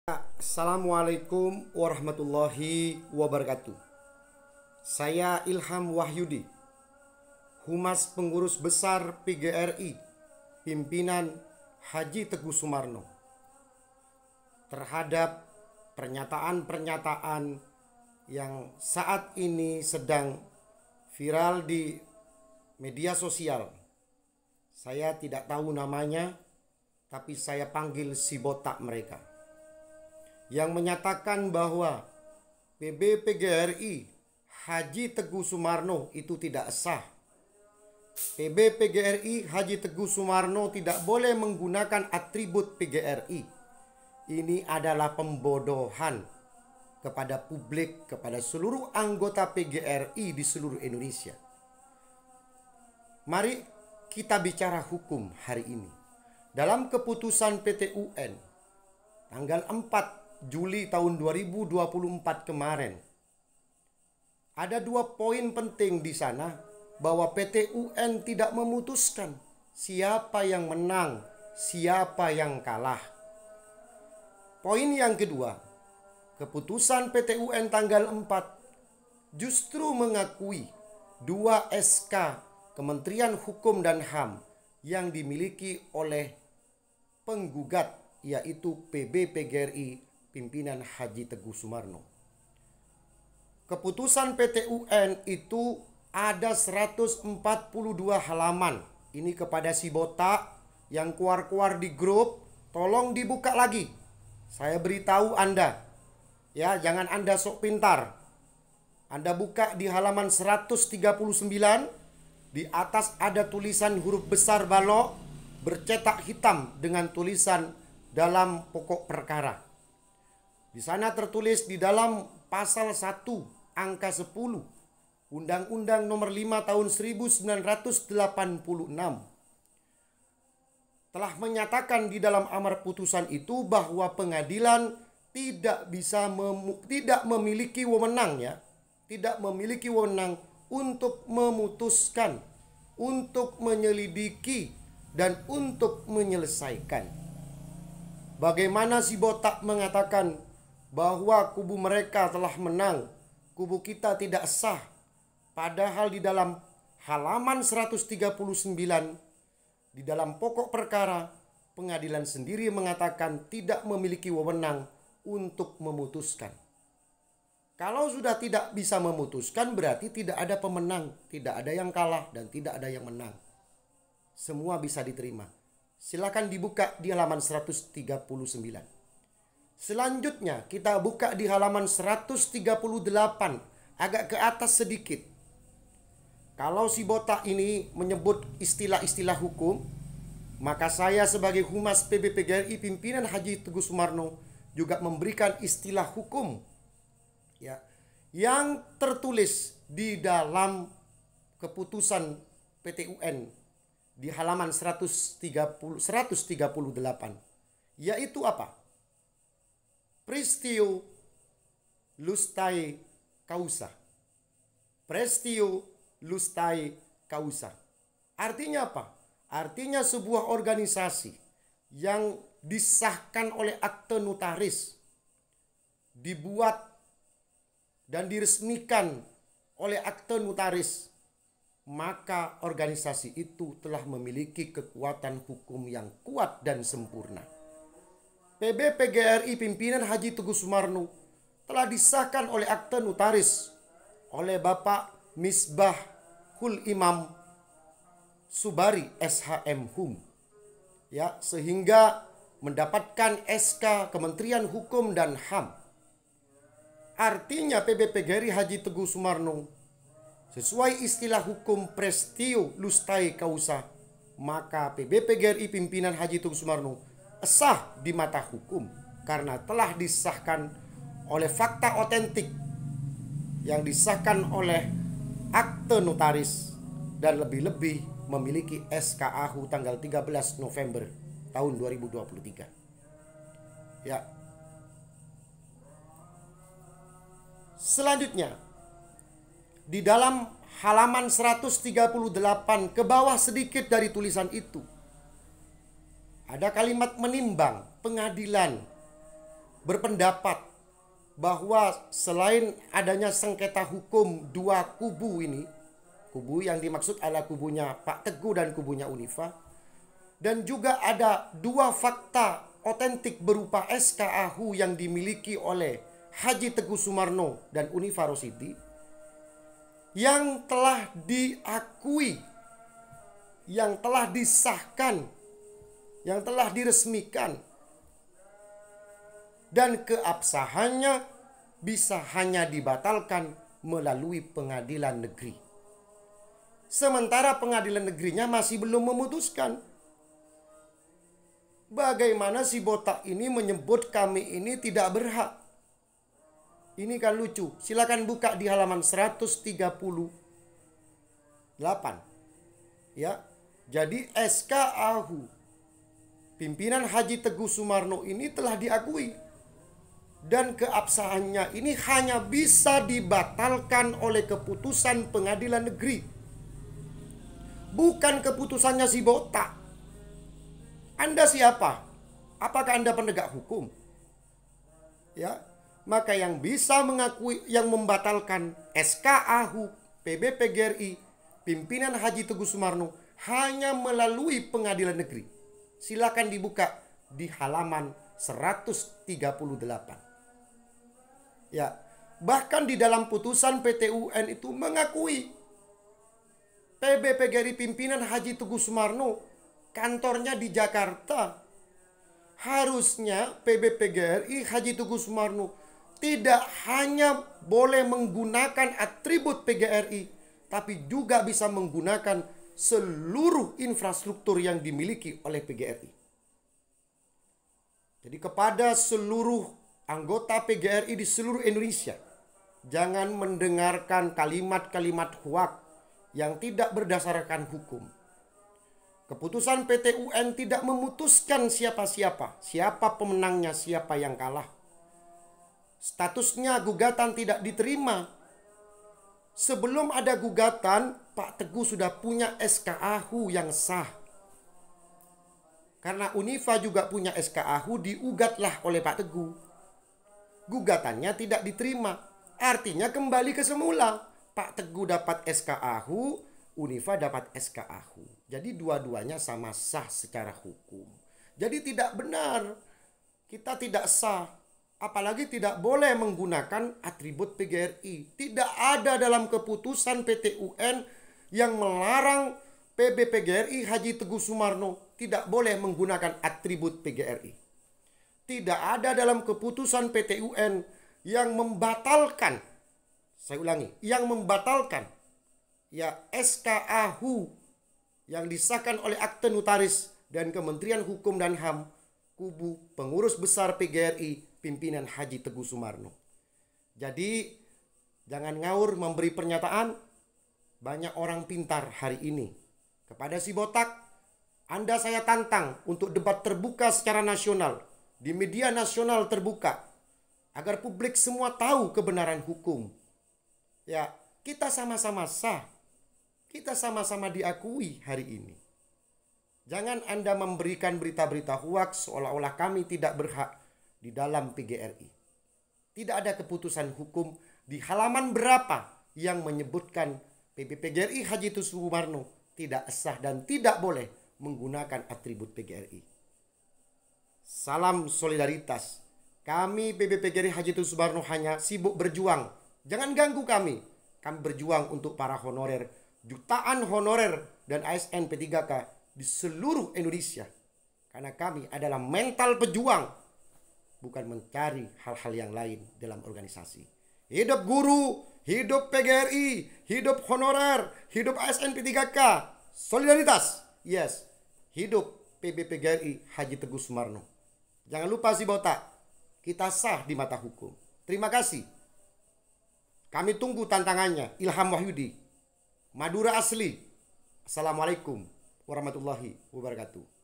Assalamualaikum warahmatullahi wabarakatuh. Saya Ilham Wahyudi, Humas Pengurus Besar PGRI, pimpinan Haji Teguh Sumarno. Terhadap pernyataan-pernyataan yang saat ini sedang viral di media sosial. Saya tidak tahu namanya, tapi saya panggil si botak mereka, yang menyatakan bahwa PBPGRI Haji Teguh Sumarno itu tidak sah. PBPGRI Haji Teguh Sumarno tidak boleh menggunakan atribut PGRI. Ini adalah pembodohan kepada publik, kepada seluruh anggota PGRI di seluruh Indonesia. Mari kita bicara hukum hari ini. Dalam keputusan PT UN tanggal 4 Juli tahun 2024 kemarin, ada 2 poin penting di sana, bahwa PT UN tidak memutuskan siapa yang menang, siapa yang kalah. Poin yang kedua, keputusan PT UN tanggal 4 justru mengakui 2 SK Kementerian Hukum dan HAM yang dimiliki oleh penggugat, yaitu PBPGRI pimpinan Haji Teguh Sumarno. Keputusan PT UN itu ada 142 halaman. Ini kepada si botak yang keluar-keluar di grup, tolong dibuka lagi. Saya beritahu Anda, ya, jangan Anda sok pintar. Anda buka di halaman 139, di atas ada tulisan huruf besar balok bercetak hitam dengan tulisan dalam pokok perkara. Di sana tertulis di dalam pasal 1 angka 10 Undang-Undang Nomor 5 Tahun 1986 telah menyatakan di dalam amar putusan itu bahwa pengadilan tidak memiliki wewenang, ya, tidak memiliki wewenang untuk memutuskan, untuk menyelidiki, dan untuk menyelesaikan. Bagaimana si botak mengatakan bahwa kubu mereka telah menang, kubu kita tidak sah, padahal di dalam halaman 139 di dalam pokok perkara pengadilan sendiri mengatakan tidak memiliki wewenang untuk memutuskan. Kalau sudah tidak bisa memutuskan, berarti tidak ada pemenang, tidak ada yang kalah, dan tidak ada yang menang. Semua bisa diterima. Silakan dibuka di halaman 139. Selanjutnya kita buka di halaman 138, agak ke atas sedikit. Kalau si botak ini menyebut istilah-istilah hukum, maka saya sebagai Humas PBPGRI pimpinan Haji Teguh Sumarno juga memberikan istilah hukum, ya, yang tertulis di dalam keputusan PT UN di halaman 138, yaitu apa? Prestio Iustai Causa. Prestio Iustai Causa. Artinya apa? Artinya sebuah organisasi yang disahkan oleh akte notaris, dibuat dan diresmikan oleh akte notaris, maka organisasi itu telah memiliki kekuatan hukum yang kuat dan sempurna. PBPGRI pimpinan Haji Teguh Sumarno telah disahkan oleh akte notaris oleh Bapak Misbahul Imam Subari SHM Hum, ya, sehingga mendapatkan SK Kementerian Hukum dan HAM. Artinya PBPGRI Haji Teguh Sumarno sesuai istilah hukum Prestio Iustai Causa, maka PBPGRI pimpinan Haji Teguh Sumarno sah di mata hukum karena telah disahkan oleh fakta otentik yang disahkan oleh akte notaris dan lebih-lebih memiliki SKAHU tanggal 13 November tahun 2023. Ya. Selanjutnya di dalam halaman 138 ke bawah sedikit dari tulisan itu ada kalimat menimbang pengadilan berpendapat bahwa selain adanya sengketa hukum dua kubu ini, kubu yang dimaksud adalah kubunya Pak Teguh dan kubunya Unifa, dan juga ada dua fakta otentik berupa SK AHU yang dimiliki oleh Haji Teguh Sumarno dan Unifa Rosidi yang telah diakui, yang telah disahkan, yang telah diresmikan, dan keabsahannya bisa hanya dibatalkan melalui pengadilan negeri. Sementara pengadilan negerinya masih belum memutuskan. Bagaimana si botak ini menyebut kami ini tidak berhak? Ini kan lucu. Silakan buka di halaman 138. Ya. Jadi SK AHU pimpinan Haji Teguh Sumarno ini telah diakui. Dan keabsahannya ini hanya bisa dibatalkan oleh keputusan pengadilan negeri. Bukan keputusannya si botak. Anda siapa? Apakah Anda penegak hukum? Ya, maka yang bisa mengakui, yang membatalkan SK AHU PBPGRI pimpinan Haji Teguh Sumarno hanya melalui pengadilan negeri. Silakan dibuka di halaman 138. Ya, bahkan di dalam putusan PT UN itu mengakui PBPGRI pimpinan Haji Teguh Sumarno kantornya di Jakarta. Harusnya PBPGRI Haji Teguh Sumarno tidak hanya boleh menggunakan atribut PGRI, tapi juga bisa menggunakan seluruh infrastruktur yang dimiliki oleh PGRI. Jadi kepada seluruh anggota PGRI di seluruh Indonesia, jangan mendengarkan kalimat-kalimat hoak yang tidak berdasarkan hukum. Keputusan PT UN tidak memutuskan siapa-siapa, siapa pemenangnya, siapa yang kalah. Statusnya gugatan tidak diterima. Sebelum ada gugatan, Pak Teguh sudah punya SK AHU yang sah. Karena Unifa juga punya SK AHU, diugatlah oleh Pak Teguh. Gugatannya tidak diterima. Artinya kembali ke semula. Pak Teguh dapat SK AHU, Unifa dapat SK AHU. Jadi dua-duanya sama sah secara hukum. Jadi tidak benar. Kita tidak sah. Apalagi tidak boleh menggunakan atribut PGRI. Tidak ada dalam keputusan PT UN yang melarang PBPGRI Haji Teguh Sumarno tidak boleh menggunakan atribut PGRI. Tidak ada dalam keputusan PT UN yang membatalkan, saya ulangi, yang membatalkan ya SK AHU yang disahkan oleh akte notaris dan Kementerian Hukum dan HAM kubu pengurus besar PGRI pimpinan Haji Teguh Sumarno. Jadi jangan ngawur memberi pernyataan. Banyak orang pintar hari ini. Kepada si botak, Anda saya tantang untuk debat terbuka secara nasional. Di media nasional terbuka. Agar publik semua tahu kebenaran hukum. Ya, kita sama-sama sah. Kita sama-sama diakui hari ini. Jangan Anda memberikan berita-berita hoaks seolah-olah kami tidak berhak di dalam PGRI. Tidak ada keputusan hukum di halaman berapa yang menyebutkan PBPGRI Haji Teguh Sumarno tidak sah dan tidak boleh menggunakan atribut PGRI. Salam solidaritas. Kami PBPGRI Haji Teguh Sumarno hanya sibuk berjuang. Jangan ganggu kami. Kami berjuang untuk para honorer, jutaan honorer dan ASN P3K di seluruh Indonesia. Karena kami adalah mental pejuang, bukan mencari hal-hal yang lain dalam organisasi. Hidup guru, hidup PGRI, hidup honorer, hidup ASN P3K. Solidaritas. Yes. Hidup PBPGRI Haji Teguh Sumarno. Jangan lupa si botak, kita sah di mata hukum. Terima kasih. Kami tunggu tantangannya. Ilham Wahyudi, Madura asli. Assalamualaikum warahmatullahi wabarakatuh.